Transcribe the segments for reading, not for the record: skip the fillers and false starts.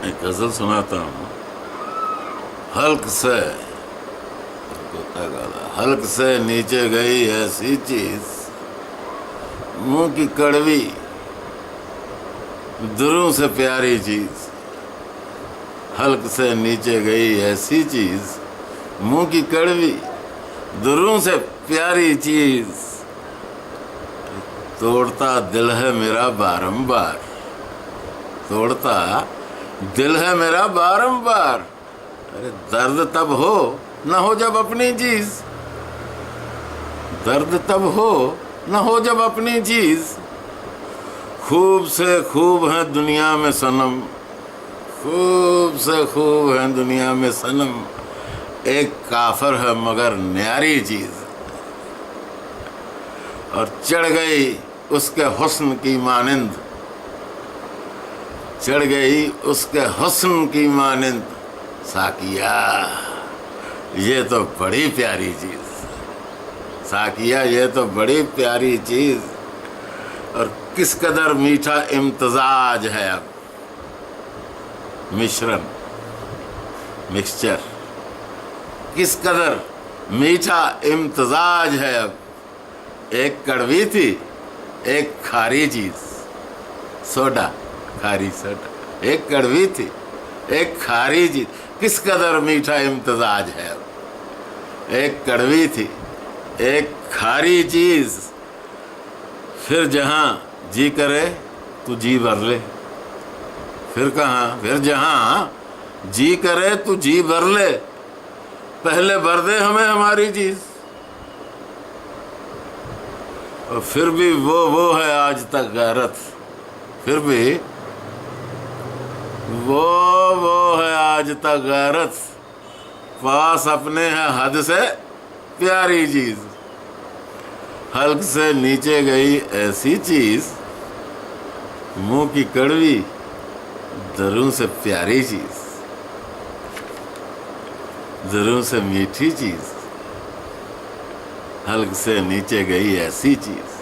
ایک غزل سناتا ہوں. حلق سے حلق سے نیچے گئی ایسی چیز، منہ کی کڑوی دروں سے پیاری چیز. حلق سے نیچے گئی ایسی چیز، منہ کی کڑوی دروں سے پیاری چیز. توڑتا دل ہے میرا بارمبار، توڑتا دل ہے میرا بارمبار. ارے درد تب ہو نہ ہو جب اپنی چیز، درد تب ہو نہ ہو جب اپنی چیز. خوب سے خوب ہے دنیا میں صنم، خوب سے خوب ہے دنیا میں صنم، ایک کافر ہے مگر نیاری چیز. اور چڑھ گئی اس کے حسن کی مانند، چڑھ گئی اس کے حسن کی مانند. ساقیہ یہ تو بڑی پیاری چیز، ساقیہ یہ تو بڑی پیاری چیز. اور کس قدر میٹھا امتزاج ہے اب، مشرن مکسچر، کس قدر میٹھا امتزاج ہے اب. ایک کڑوی تھی ایک کھاری چیز، سوڈا کھاری سوڈا. ایک کڑوی تھی ایک کھاری چیز، کس قدر میٹھا امتزاج ہے اب. ایک کڑوی تھی ایک کھاری چیز. پھر جہاں جی کرے تو جی بھر لے، پھر کہاں، پھر جہاں جی کرے تو جی بھر لے، پہلے بھر دے ہمیں ہماری چیز. اور پھر بھی وہ ہے آج تک غیرت، پھر بھی وہ ہے آج تک غیرت، پاس اپنے ہے حد سے پیاری چیز. حلق سے نیچے گئی ایسی چیز، منہ کی کڑوی دروں سے پیاری چیز، دروں سے میٹھی چیز. حلق سے نیچے گئی ایسی چیز.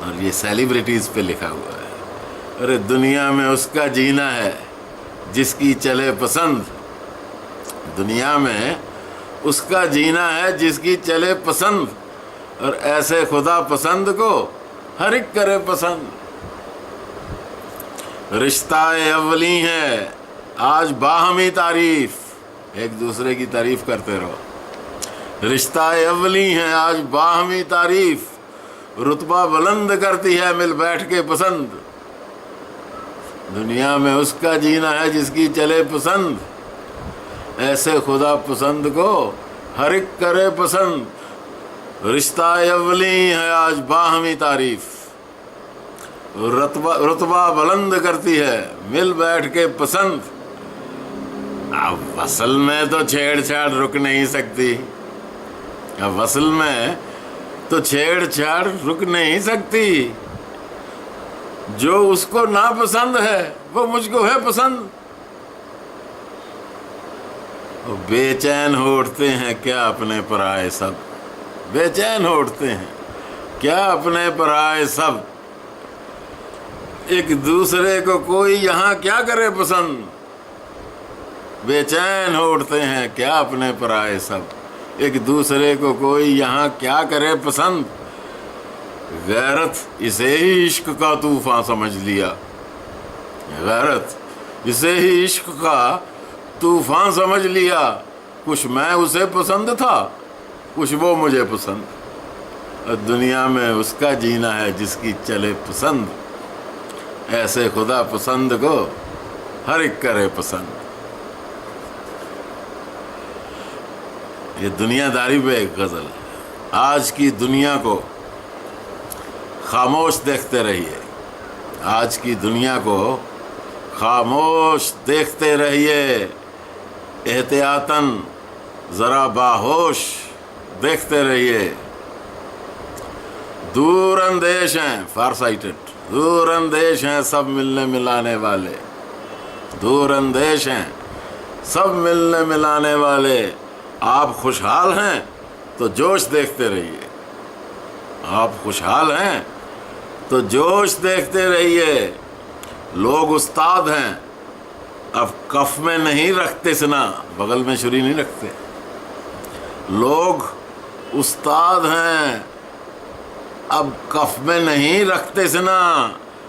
اور یہ سیلیبریٹیز پہ لکھا ہوا ہے. ارے دنیا میں اس کا جینا ہے جس کی چلے پسند، دنیا میں اس کا جینا ہے جس کی چلے پسند، اور ایسے خدا پسند کو ہر ایک کرے پسند. رشتہ اولی ہے آج باہمی تعریف، ایک دوسرے کی تعریف کرتے رہو. رشتہ اولی ہے آج باہمی تعریف، رتبہ بلند کرتی ہے مل بیٹھ کے پسند. دنیا میں اس کا جینا ہے جس کی چلے پسند، ایسے خدا پسند کو ہر ایک کرے پسند. رشتہ اولی ہے آج باہمی تعریف، رتبہ بلند کرتی ہے مل بیٹھ کے پسند. اب وصل میں تو چھیڑ چھاڑ رک نہیں سکتی، اب وصل میں تو چھیڑ چھاڑ رک نہیں سکتی. جو اس کو ناپسند ہے وہ مجھ کو ہے پسند. بے چین ہو اٹھتے ہیں کیا اپنے پرائے سب، بے چین ہو اٹھتے ہیں کیا اپنے پرائے سب. ایک دوسرے کو کوئی یہاں کیا کرے پسند، بے چین ہو اٹھتے ہیں کیا اپنے پرائے سب. ایک دوسرے کو کوئی یہاں کیا کرے پسند. غیرت اسے ہی عشق کا طوفان سمجھ لیا، غیرت اسے ہی عشق کا طوفان سمجھ لیا. کچھ میں اسے پسند تھا کچھ وہ مجھے پسند. اور دنیا میں اس کا جینا ہے جس کی چلے پسند، ایسے خدا پسند کو ہر ایک کرے پسند. یہ دنیا داری پہ ایک غزل ہے. آج کی دنیا کو خاموش دیکھتے رہیے، آج کی دنیا کو خاموش دیکھتے رہیے. احتیاطاً ذرا باہوش دیکھتے رہیے. دور اندیش ہیں فار سائٹڈ، دور اندیش ہیں سب ملنے ملانے والے، دور اندیش ہیں سب ملنے ملانے والے. آپ خوشحال ہیں تو جوش دیکھتے رہیے، آپ خوشحال ہیں تو جوش دیکھتے رہیے. لوگ استاد ہیں اب کف میں نہیں رکھتے سنا، بغل میں چھری نہیں رکھتے. لوگ استاد ہیں اب کف میں نہیں رکھتے سنا،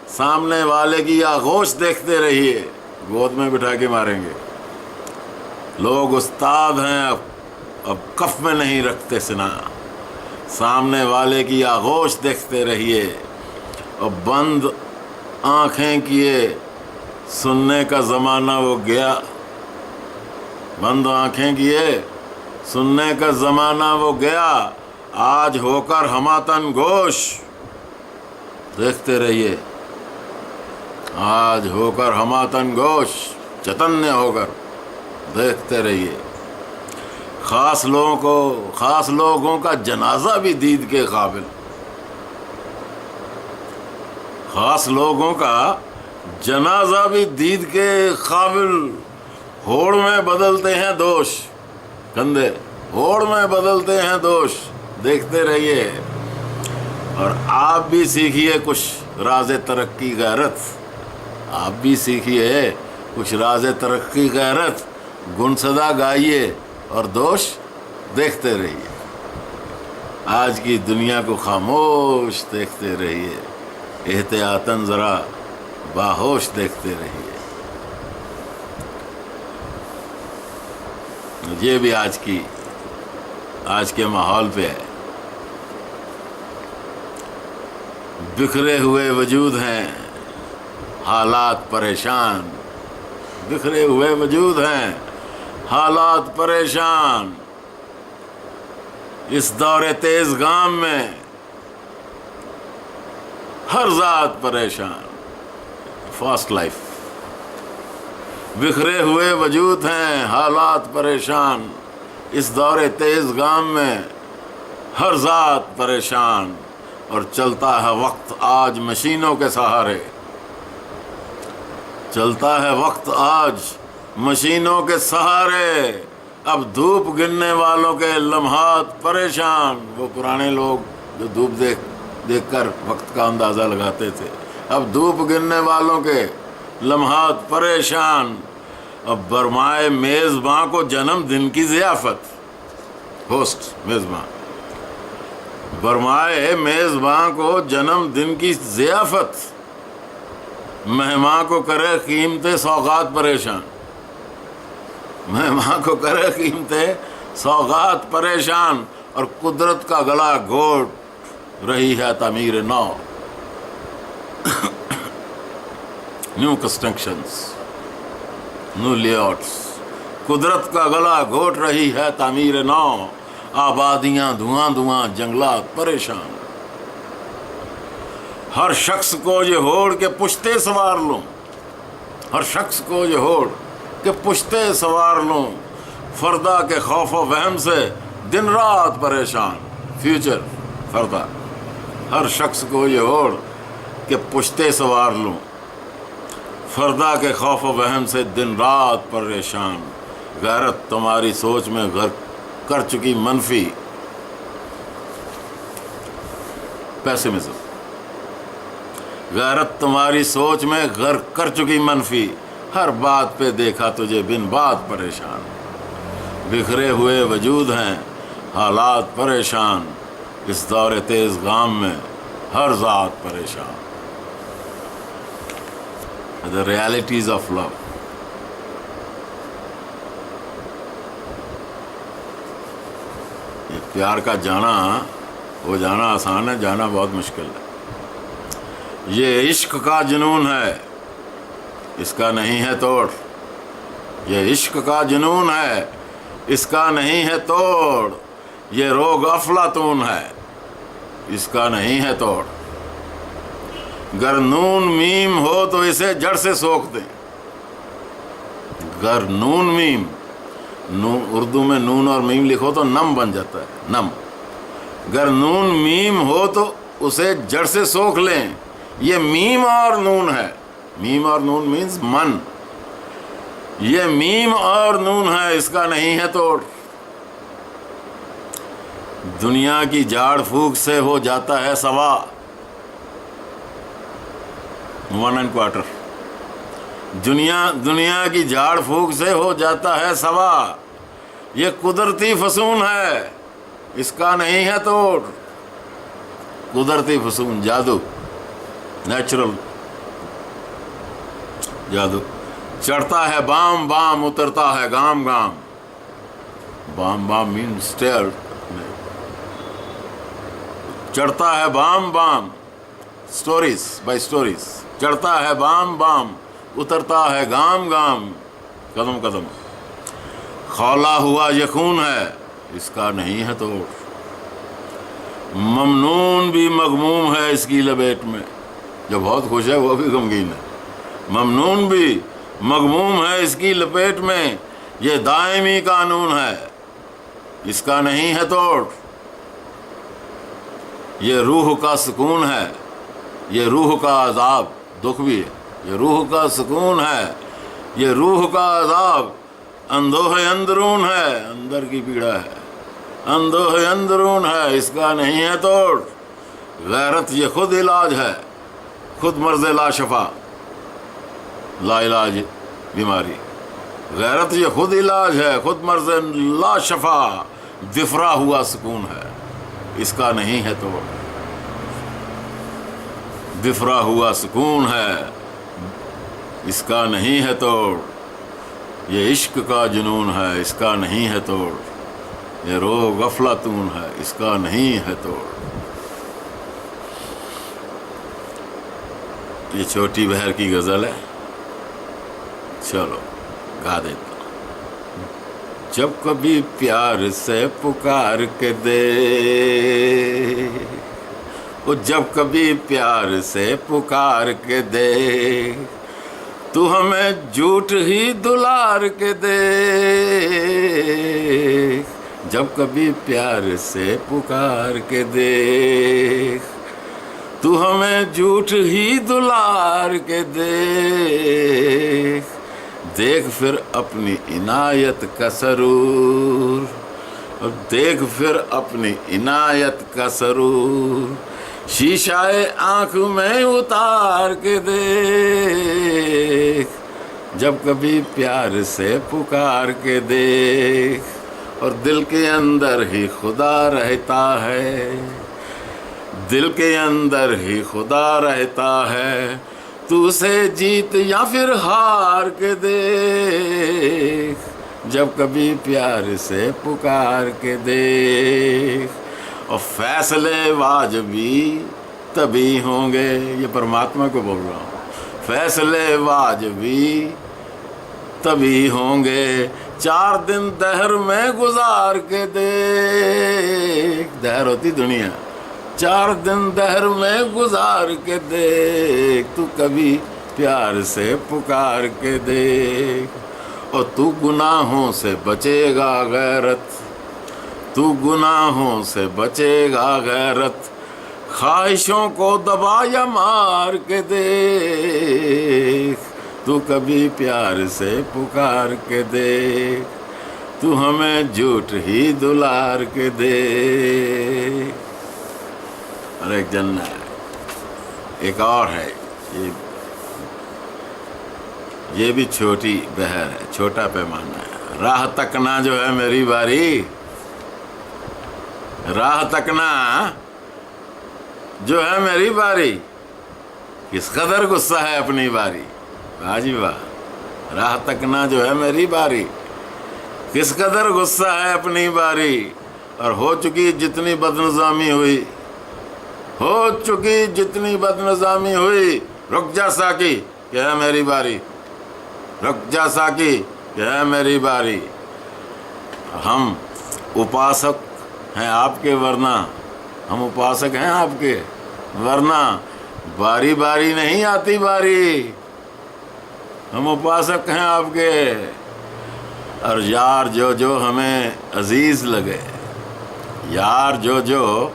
سامنے والے کی آغوش دیکھتے رہیے، گود میں بٹھا کے ماریں گے. لوگ استاد ہیں اب کف میں نہیں رکھتے سنا، سامنے والے کی آغوش دیکھتے رہیے. اور بند آنکھیں کیے سننے کا زمانہ وہ گیا، بند آنکھیں کیے سننے کا زمانہ وہ گیا، آج ہو کر ہماتن گوش دیکھتے رہیے. آج ہو کر ہماتن گوش، چتنیہ ہو کر دیکھتے رہیے. خاص لوگوں کا جنازہ بھی دید کے قابل، خاص لوگوں کا جنازہ بھی دید کے قابل. ہوڑ میں بدلتے ہیں دوش، کندھے ہوڑ میں بدلتے ہیں دوش دیکھتے رہیے. اور آپ بھی سیکھیے کچھ راز ترقی غیرت، آپ بھی سیکھیے کچھ راز ترقی غیرت، گنصدا گائیے اور دوش دیکھتے رہیے. آج کی دنیا کو خاموش دیکھتے رہیے، احتیاطاً ذرا باہوش دیکھتے رہیے. یہ بھی آج کے ماحول پہ ہے. بکھرے ہوئے وجود ہیں حالات پریشان، بکھرے ہوئے وجود ہیں حالات پریشان. اس دور تیز گام میں ہر ذات پریشان. Fast life. بکھرے ہوئے وجود ہیں حالات پریشان، اس دور تیز گام میں ہر ذات پریشان. اور چلتا ہے وقت آج مشینوں کے سہارے، چلتا ہے وقت آج مشینوں کے سہارے. اب دھوپ گرنے والوں کے لمحات پریشان. وہ پرانے لوگ جو دھوپ دیکھ کر وقت کا اندازہ لگاتے تھے، اب دھوپ گرنے والوں کے لمحات پریشان. اب برمائے میزباں کو جنم دن کی ضیافت، ہوسٹ میزباں، برمائے میزباں کو جنم دن کی ضیافت. مہمان کو کرے قیمتیں سوغات پریشان، مہمان کو کرے قیمتیں سوغات پریشان. اور قدرت کا گلا گھوٹ رہی ہے تعمیر نو، نیو کنسٹرکشنز، نیو لے آؤٹس. قدرت کا گلا گھوٹ رہی ہے تعمیر نو، آبادیاں دھواں دھواں، جنگلات پریشان. ہر شخص کو یہ ہوڑ کے پشتے سوار لوں، ہر شخص کو یہ ہوڑ کے پشتے سوار لوں. فردا کے خوف و وہم سے دن رات پریشان. فیوچر فردا. ہر شخص کو یہ ہوڑ کے پشتے سوار لوں، فردا کے خوف و وہم سے دن رات پریشان. غیرت تمہاری سوچ میں غرق کر چکی منفی پیسمزم، غیرت تمہاری سوچ میں غرق کر چکی منفی. ہر بات پہ دیکھا تجھے بن بات پریشان. بکھرے ہوئے وجود ہیں حالات پریشان، اس دور تیز غام میں ہر ذات پریشان. The realities of love. یہ پیار کا جانا، وہ جانا آسان ہے، جانا بہت مشکل ہے. یہ عشق کا جنون ہے، اس کا نہیں ہے توڑ. یہ عشق کا جنون ہے، اس کا نہیں ہے توڑ. یہ روگ افلاطون ہے، اس کا نہیں ہے توڑ. گر نون میم ہو تو اسے جڑ سے سوکھ دیں. گر نون میم، اردو میں نون اور میم لکھو تو نم بن جاتا ہے، نم. گر نون میم ہو تو اسے جڑ سے سوکھ لیں. یہ میم اور نون ہے، میم اور نون مینز من. یہ میم اور نون ہے، اس کا نہیں ہے توڑ. دنیا کی جھاڑ پھونک سے ہو جاتا ہے سوا. 1 1/4. دنیا کی جھاڑ پھونک سے ہو جاتا ہے سوا، یہ قدرتی فسون ہے، اس کا نہیں ہے توڑ۔ قدرتی فسون، جادو، نیچرل جادو۔ چڑھتا ہے بام بام، اترتا ہے گام گام۔ بام بام مین اسٹیئر، چڑھتا ہے بام بام، سٹوریز بائی سٹوریز۔ چڑھتا ہے بام بام، اترتا ہے گام گام، قدم قدم۔ کھولا ہوا یہ خون ہے، اس کا نہیں ہے توڑ۔ ممنون بھی مغموم ہے اس کی لپیٹ میں، جو بہت خوش ہے وہ بھی غمگین ہے۔ ممنون بھی مغموم ہے اس کی لپیٹ میں، یہ دائمی قانون ہے، اس کا نہیں ہے توڑ۔ یہ روح کا سکون ہے، یہ روح کا عذاب، دکھ بھی ہے۔ یہ روح کا سکون ہے، یہ روح کا عذاب، اندوہ اندرون ہے، اندر کی پیڑا ہے، اندوہ اندرون ہے، اس کا نہیں ہے توڑ۔ غیرت یہ خود علاج ہے، خود مرض لا شفا، لا علاج بیماری۔ غیرت یہ خود علاج ہے، خود مرض لا شفا، دفرا ہوا سکون ہے، اس کا نہیں ہے توڑ۔ دفرا ہوا سکون ہے، اس کا نہیں ہے توڑ۔ یہ عشق کا جنون ہے، اس کا نہیں ہے توڑ۔ یہ روغ افلاطون ہے، اس کا نہیں ہے توڑ۔ یہ چھوٹی بہر کی غزل ہے، چلو گا دیتا ہوں۔ جب کبھی پیار سے پکار کے دے، وہ جب کبھی پیار سے پکار کے دے، تو ہمیں جھوٹ ہی دلار کے دے۔ جب کبھی پیار سے پکار کے دے، تو ہمیں جھوٹ ہی دلار کے دے۔ دیکھ پھر اپنی عنایت کا سرور، اور دیکھ پھر اپنی عنایت کا سرور، شیشہ آنکھ میں اتار کے دیکھ۔ جب کبھی پیار سے پکار کے دیکھ، اور دل کے اندر ہی خدا رہتا ہے، دل کے اندر ہی خدا رہتا ہے، تو اسے جیت یا پھر ہار کے دیکھ۔ جب کبھی پیار سے پکار کے دیکھ، اور فیصلے واجبی تبھی ہوں گے، یہ پرماتما کو بول رہا ہوں، فیصلے واجبی تبھی ہوں گے، 4 دن دہر میں گزار کے دیکھ۔ دہر ہوتی دنیا، 4 دن دہر میں گزار کے دیکھ، تو کبھی پیار سے پکار کے دیکھ۔ اور تو گناہوں سے بچے گا غیرت، تو گناہوں سے بچے گا غیرت، خواہشوں کو دبا یا مار کے دیکھ۔ تو کبھی پیار سے پکار کے دیکھ، تو ہمیں جھوٹ ہی دلار کے دیکھ۔ اور ایک جنہ ہے، ایک اور ہے، یہ بھی چھوٹی بہر ہے، چھوٹا پیمانہ ہے۔ راہ تکنا جو ہے میری باری، راہ تکنا جو ہے میری باری، کس قدر غصہ ہے اپنی باری۔ واہ جی واہ، راہ تکنا جو ہے میری باری، کس قدر غصہ ہے اپنی باری۔ اور ہو چکی جتنی بدنظامی ہوئی، ہو چکی جتنی بدنظامی ہوئی، رک جا ساکی کہ ہے میری باری، رک جا ساکی کہ ہے میری باری۔ ہم اپاسک ہیں آپ کے، ورنہ ہم اپاسک ہیں آپ کے، ورنہ باری باری نہیں آتی باری، ہم اپاسک ہیں آپ کے۔ اور یار جو جو ہمیں عزیز لگے، یار جو جو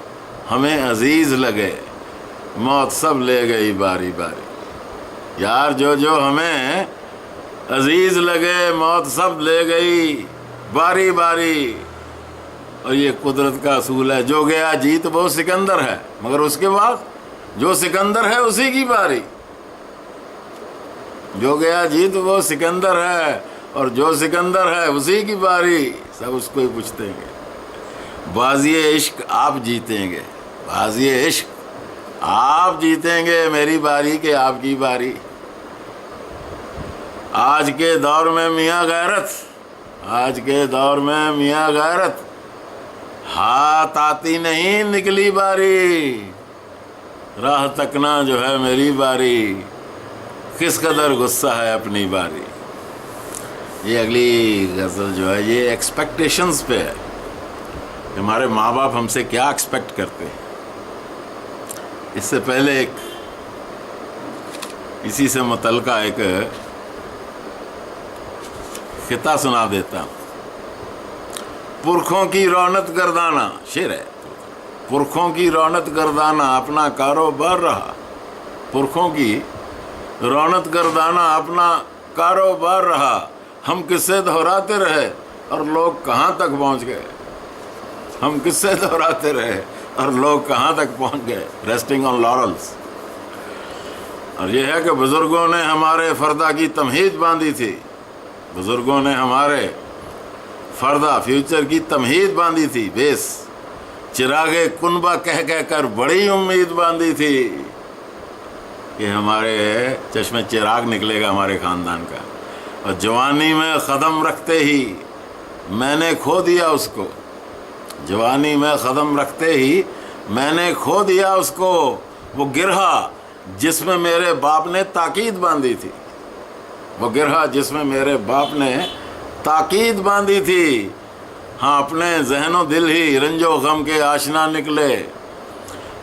ہمیں عزیز لگے، موت سب لے گئی باری باری۔ یار جو جو ہمیں عزیز لگے، موت سب لے گئی باری باری۔ اور یہ قدرت کا اصول ہے، جو گیا جیت وہ سکندر ہے، مگر اس کے بعد جو سکندر ہے اسی کی باری۔ جو گیا جیت وہ سکندر ہے، اور جو سکندر ہے اسی کی باری، سب اس کو ہی پوچھتے گے۔ بازی عشق آپ جیتیں گے، بازی عشق آپ جیتیں گے، میری باری کہ آپ کی باری۔ آج کے دور میں میاں غیرت، آج کے دور میں میاں غیرت، ہاتھ آتی نہیں نکلی باری، راہ تکنا جو ہے میری باری، کس قدر غصہ ہے اپنی باری۔ یہ اگلی غزل جو ہے یہ ایکسپیکٹیشنز پہ ہے، ہمارے ماں باپ ہم سے کیا ایکسپیکٹ کرتے ہیں۔ اس سے پہلے ایک اسی سے متعلقہ ایک خطہ سنا دیتا ہوں۔ پرکھوں کی رونت گردانا، شعر ہے، پرکھوں کی رونت گردانا اپنا کاروبار رہا، پرکھوں کی رونت گردانا اپنا کاروبار رہا، ہم قصے دہراتے رہے اور لوگ کہاں تک پہنچ گئے، ہم قصے دہراتے رہے اور لوگ کہاں تک پہنچ گئے، ریسٹنگ آن لارلز۔ اور یہ ہے کہ بزرگوں نے ہمارے فردا کی تمہید باندھی تھی، بزرگوں نے ہمارے فردا فیوچر کی تمہید باندھی تھی، بیس چراغ کنبہ کہہ کہہ کر بڑی امید باندھی تھی کہ ہمارے چشمے چراغ نکلے گا ہمارے خاندان کا، اور جوانی میں قدم رکھتے ہی میں نے کھو دیا اس کو، جوانی میں قدم رکھتے ہی میں نے کھو دیا اس کو، وہ گرہا جس میں میرے باپ نے تاکید باندھی تھی، وہ گرہا جس میں میرے باپ نے تاکید باندھی تھی، ہاں اپنے ذہن و دل ہی رنج و غم کے آشنا نکلے،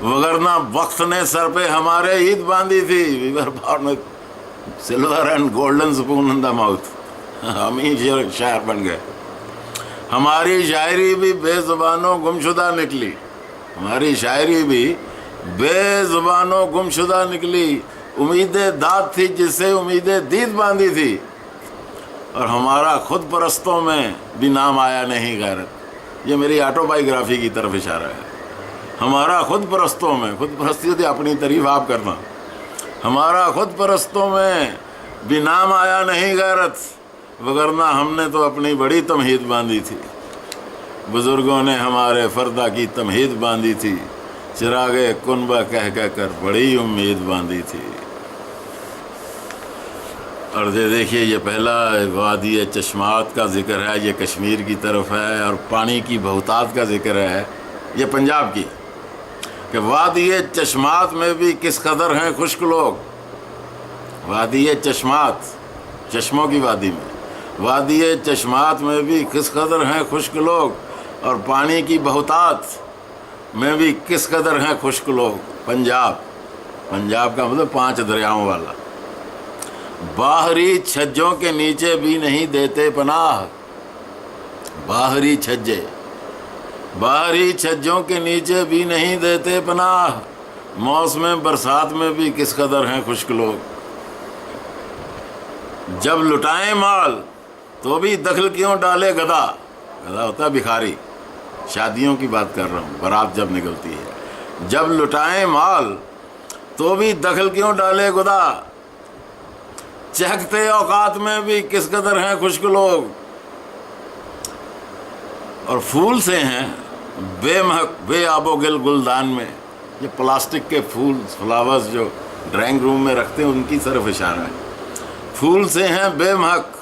وگرنہ وقت نے سر پہ ہمارے عید باندھی تھی، we were born with silver and golden spoon in the mouth, ہم ہی شاعر بن گئے۔ ہماری شاعری بھی بے زبانوں گمشدہ نکلی، ہماری شاعری بھی بے زبانوں گمشدہ نکلی، امید داد تھی جس سے امید دید باندھی تھی، اور ہمارا خود پرستوں میں بھی نام آیا نہیں غیرت۔ یہ میری آٹو بائیوگرافی کی طرف اشارہ ہے۔ ہمارا خود پرستوں میں، خود پرستی ہوتی اپنی تعریف آپ کرنا، ہمارا خود پرستوں میں بھی نام آیا نہیں غیرت، وگرنہ ہم نے تو اپنی بڑی تمہید باندھی تھی، بزرگوں نے ہمارے فردا کی تمہید باندھی تھی، چراغ کنبہ کہہ کہہ کر بڑی امید باندھی تھی۔ اور یہ دیکھیے یہ پہلا وادی چشمات کا ذکر ہے، یہ کشمیر کی طرف ہے، اور پانی کی بہتات کا ذکر ہے، یہ پنجاب کی، کہ وادی چشمات میں بھی کس قدر ہیں خشک لوگ، وادی چشمات، چشموں کی وادی میں، وادی چشمات میں بھی کس قدر ہیں خشک لوگ، اور پانی کی بہتات میں بھی کس قدر ہیں خشک لوگ۔ پنجاب، پنجاب کا مطلب 5 دریاؤں والا، باہری چھجوں کے نیچے بھی نہیں دیتے پناہ، باہری چھجے، باہری چھجوں کے نیچے بھی نہیں دیتے پناہ، موسم برسات میں بھی کس قدر ہیں خشک لوگ، جب لٹائیں مال تو بھی دخل کیوں ڈالے گدا، گدا ہوتا ہے بھکاری، شادیوں کی بات کر رہا ہوں، بارات جب نکلتی ہے، جب لٹائیں مال تو بھی دخل کیوں ڈالے گدا، چہکتے اوقات میں بھی کس قدر ہیں خشک لوگ، اور پھول سے ہیں بے مہک بے آب و گل گلدان میں، یہ پلاسٹک کے پھول فلاورز جو ڈرائنگ روم میں رکھتے ہیں ان کی طرف اشارہ ہے، پھول سے ہیں بے مہک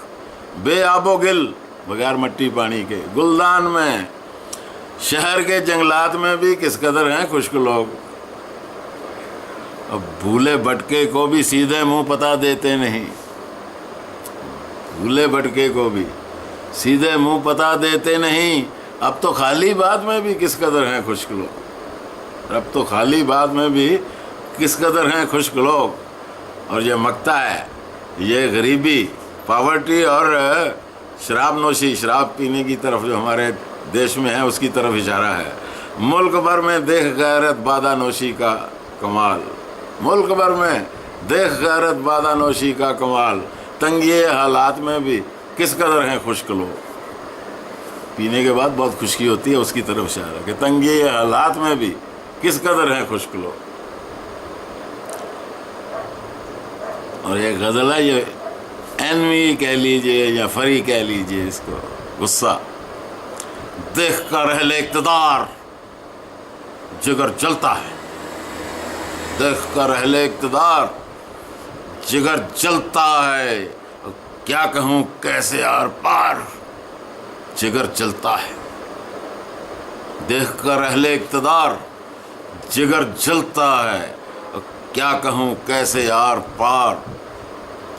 بے آب و گل، بغیر مٹی پانی کے، گلدان میں، شہر کے جنگلات میں بھی کس قدر ہیں خشک لوگ، اب بھولے بھٹکے کو بھی سیدھے منہ پتہ دیتے نہیں، بھولے بھٹکے کو بھی سیدھے منہ پتہ دیتے نہیں، اب تو خالی بات میں بھی کس قدر ہیں خشک لوگ، اب تو خالی بات میں بھی کس قدر ہیں خشک لوگ، اور یہ مکتا ہے، یہ غریبی، پاورٹی اور شراب نوشی، شراب پینے کی طرف جو ہمارے دیش میں ہے اس کی طرف اشارہ ہے، ملک بھر میں دیکھ غیرت بادہ نوشی کا کمال، ملک بھر میں دیکھ غیرت بادہ نوشی کا کمال، تنگی حالات میں بھی کس قدر ہیں خشک لوگ، پینے کے بعد بہت خشکی ہوتی ہے اس کی طرف اشارہ ہے کہ تنگی حالات میں بھی کس قدر ہیں خشک لوگ۔ اور یہ غزل ہے، یہ اینوی کہہ لیجئے یا فری کہہ لیجئے اس کو، غصہ، دیکھ کر اہل اقتدار جگر جلتا ہے، دیکھ کر اہل اقتدار جگر جلتا ہے، کیا کہوں کیسے آر پار جگر جلتا ہے، دیکھ کر اہل اقتدار جگر جلتا ہے، کیا کہوں کیسے آر پار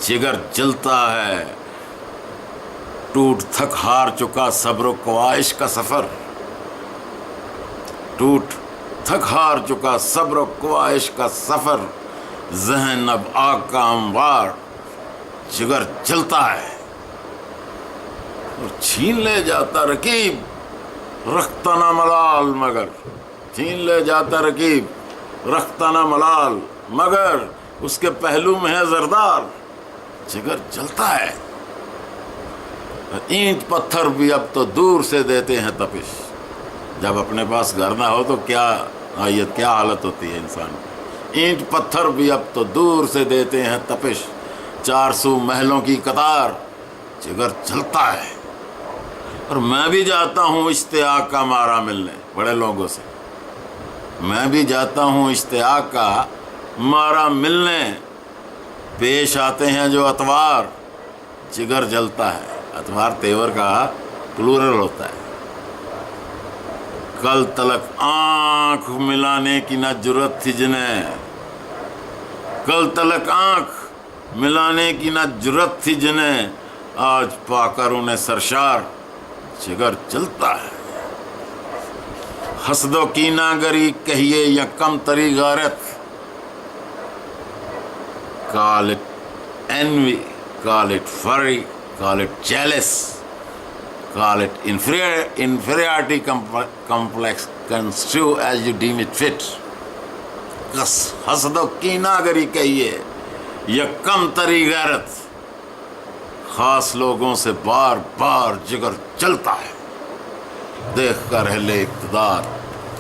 جگر جلتا ہے، ٹوٹ تھک ہار چکا صبر و کوائش کا سفر، ٹوٹ تھک ہار چکا صبر و کوائش کا سفر، ذہن اب آگ کا انوار جگر جلتا ہے، اور چھین لے جاتا رقیب رکھتا نہ ملال مگر، چھین لے جاتا رقیب رکھتا نہ ملال مگر، اس کے پہلو میں ہے زردار جگر جلتا ہے، اینٹ پتھر بھی اب تو دور سے دیتے ہیں تپش، جب اپنے پاس گھر نہ ہو تو کیا حالت ہوتی ہے انسان کی، اینٹ پتھر بھی اب تو دور سے دیتے ہیں تپش، 400 محلوں کی قطار جگر جلتا ہے، اور میں بھی جاتا ہوں اشتیاق کا مارا ملنے بڑے لوگوں سے، میں بھی جاتا ہوں اشتیاق کا مارا ملنے، پیش آتے ہیں جو اتوار جگر جلتا ہے، اتوار تیور کا پلورل ہوتا ہے، کل تلک آنکھ ملانے کی نہ جرت تھی جنہیں، کل تلک آنکھ ملانے کی نہ جرت تھی جنہیں، آج پا کر انہیں سرشار جگر جلتا ہے، حسد و کینہ گری کہیے یا کم تری غارت، call it envy, call it fury, call it jealous, call it inferiority complex, construe as you deem it fit. حسد و کینہ گری کہیے یا کم تری غیرت، خاص لوگوں سے بار بار جگر جلتا ہے، دیکھ کر اہل اقتدار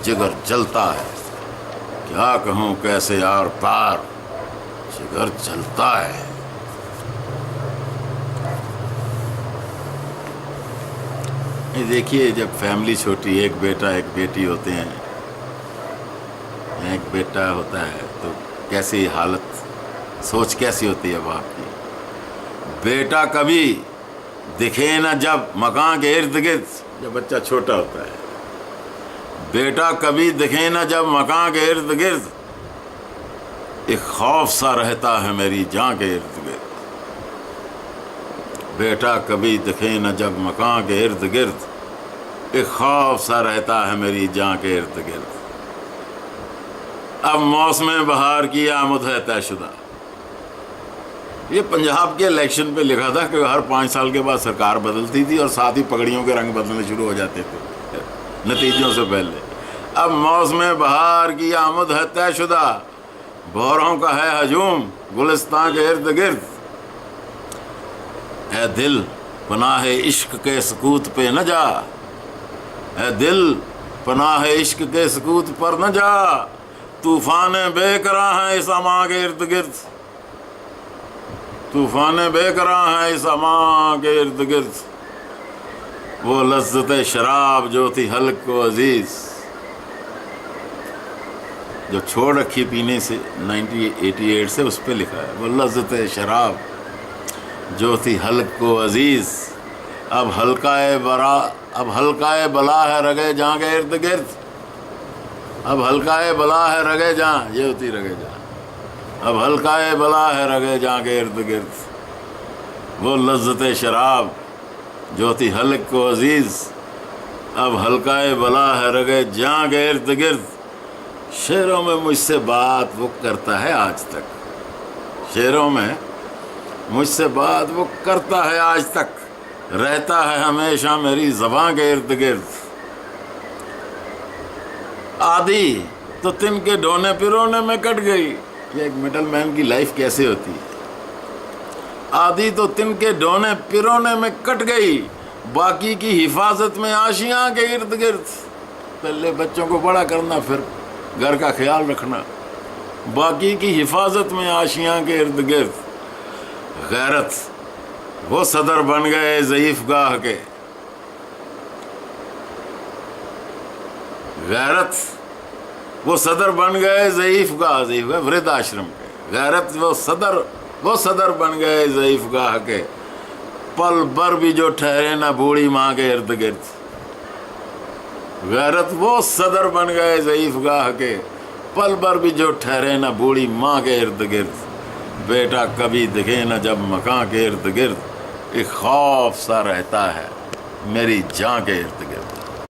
جگر جلتا ہے، کیا کہوں کیسے آر پار جگر جلتا ہے۔ دیکھیے جب فیملی چھوٹی، ایک بیٹا ایک بیٹی ہوتے ہیں، ایک بیٹا ہوتا ہے تو کیسی حالت، سوچ کیسی ہوتی ہے باپ کی، بیٹا کبھی دکھے نہ جب مکان کے ارد گرد، جب بچہ چھوٹا ہوتا ہے، بیٹا کبھی دکھے نہ جب مکان کے ارد گرد، ایک خوف سا رہتا ہے میری جاں کے ارد گرد، بیٹا کبھی دکھے نہ جب مکان کے ارد گرد، ایک خوف سا رہتا ہے میری جاں کے ارد گرد، اب موسم بہار کی آمد ہے طے شدہ۔ یہ پنجاب کے الیکشن پہ لکھا تھا کہ ہر 5 سال کے بعد سرکار بدلتی تھی اور ساتھ ہی پگڑیوں کے رنگ بدلنے شروع ہو جاتے تھے نتیجوں سے پہلے، اب موسم بہار کی آمد ہے طے شدہ، بھوروں کا ہے ہجوم گلستان کے ارد گرد، اے دل پناہ عشق کے سکوت پہ نہ جا، اے دل پناہ عشق کے سکوت پر نہ جا، طوفان بے کراں ہے اس اماں کے ارد گرد، طوفان بے کراں ہے اس اماں کے ارد گرد، وہ لذت شراب جو تھی حلق کو عزیز، جو چھوڑ رکھی پینے سے 1988 سے، اس پہ لکھا ہے وہ لذت شراب جو تھی حلق کو عزیز، اب حلقۂ بلا ہے رگے جاں کے ارد گرد، اب حلقۂ بلا ہے رگے جاں، یہ ہوتی رگے جاں، اب حلقۂ بلا ہے رگے جاں کے ارد گرد، وہ لذت شراب جو تھی حلق کو عزیز، اب حلقۂ بلا ہے رگے جاں کے ارد گرد، شعروں میں مجھ سے بات وہ کرتا ہے آج تک، شعروں میں مجھ سے بات وہ کرتا ہے آج تک، رہتا ہے ہمیشہ میری زباں کے ارد گرد، آدھی تو تن کے ڈھونے پرونے میں کٹ گئی، یہ ایک مڈل مین کی لائف کیسے ہوتی ہے، آدھی تو تن کے ڈھونے پرونے میں کٹ گئی، باقی کی حفاظت میں آشیاں کے ارد گرد، پہلے بچوں کو بڑا کرنا پھر گھر کا خیال رکھنا، باقی کی حفاظت میں آشیاں کے ارد گرد، غیرت وہ صدر بن گئے ضعیف گاہ کے، غیرت وہ صدر بن گئے ضعیف گاہ ورد آشرم کے، غیرت وہ صدر بن گئے ضعیف گاہ کے، پل بر بھی جو ٹھہرے نہ بوڑھی ماں کے ارد گرد، غیرت وہ صدر بن گئے ضعیف گاہ کے، پل بر بھی جو ٹھہرے نہ بوڑھی ماں کے ارد گرد، بیٹا کبھی دکھے نہ جب مکاں کے ارد گرد، ایک خوف سا رہتا ہے میری جاں کے ارد گرد۔